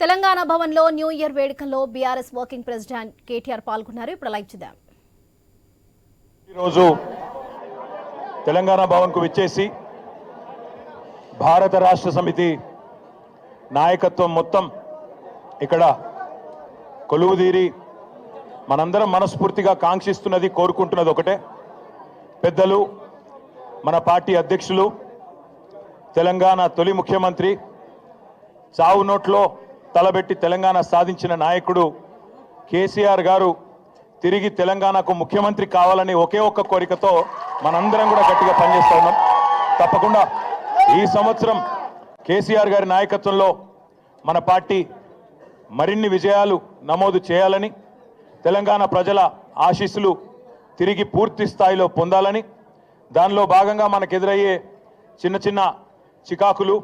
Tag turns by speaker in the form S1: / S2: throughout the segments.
S1: తెలంగాణ భవన్లో new year వేడుకల్లో BRS working president KTR పాల్గొన్నారు. ఇప్పుడు లైవ్ చూద్దాం.
S2: ఈరోజు తెలంగాణ భవన్ కు విచ్చేసి భారత రాష్ట్ర సమితి నాయకత్వం మొత్తం ఇక్కడ కొలువుదీరి మనందరం మనస్ఫూర్తిగా కాంక్షిస్తున్నది, కోరుకుంటున్నది ఒకటే. పెద్దలు, మన పార్టీ అధ్యక్షులు, తెలంగాణ తొలి ముఖ్యమంత్రి, చావు నోట్లో తలబెట్టి తెలంగాణ సాధించిన నాయకుడు కేసీఆర్ గారు తిరిగి తెలంగాణకు ముఖ్యమంత్రి కావాలని ఒకే ఒక్క కోరికతో మనందరం కూడా గట్టిగా పనిచేస్తూ ఉన్నాం. తప్పకుండా ఈ సంవత్సరం కేసీఆర్ గారి నాయకత్వంలో మన పార్టీ మరిన్ని విజయాలు నమోదు చేయాలని, తెలంగాణ ప్రజల ఆశీస్సులు తిరిగి పూర్తి స్థాయిలో పొందాలని, దానిలో భాగంగా మనకు ఎదురయ్యే చిన్న చిన్న చికాకులు,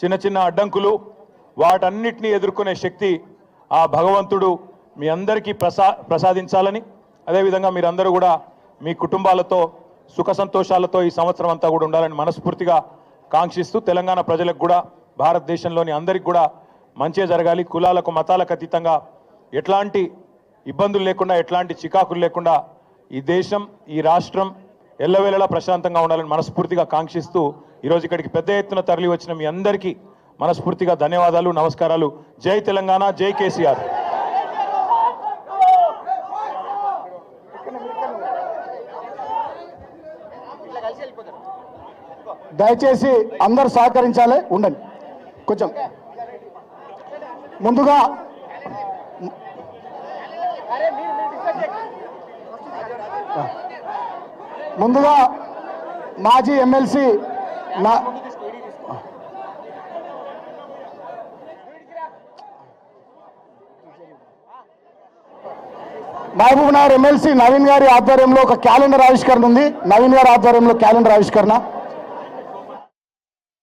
S2: చిన్న చిన్న అడ్డంకులు, వాటన్నిటినీ ఎదుర్కొనే శక్తి ఆ భగవంతుడు మీ అందరికీ ప్రసాదించాలని, అదేవిధంగా మీరందరూ కూడా మీ కుటుంబాలతో సుఖ సంతోషాలతో ఈ సంవత్సరం అంతా కూడా ఉండాలని మనస్ఫూర్తిగా కాంక్షిస్తూ, తెలంగాణ ప్రజలకు కూడా భారతదేశంలోని అందరికి కూడా మంచి జరగాలి, కులాలకు మతాలకు అతీతంగా ఎట్లాంటి ఇబ్బందులు లేకుండా, ఎట్లాంటి చికాకులు లేకుండా ఈ దేశం, ఈ రాష్ట్రం ఎల్లవేళలా ప్రశాంతంగా ఉండాలని మనస్ఫూర్తిగా కాంక్షిస్తూ ఈరోజు ఇక్కడికి పెద్ద ఎత్తున తరలి వచ్చిన మీ అందరికీ మనస్ఫూర్తిగా ధన్యవాదాలు, నమస్కారాలు. జై తెలంగాణ, జై కేసీఆర్.
S3: దయచేసి అందరూ సహకరించాలి, ఉండండి. కొంచెం ముందుగా మాజీ ఎమ్మెల్సీ మహబూబ్ నగర్ ఎమ్మెల్సీ నవీన్ గారి ఆధ్వర్యంలో ఒక క్యాలెండర్ ఆవిష్కరణ ఉంది. నవీన్ గారి ఆధ్వర్యంలో క్యాలెండర్ ఆవిష్కరణ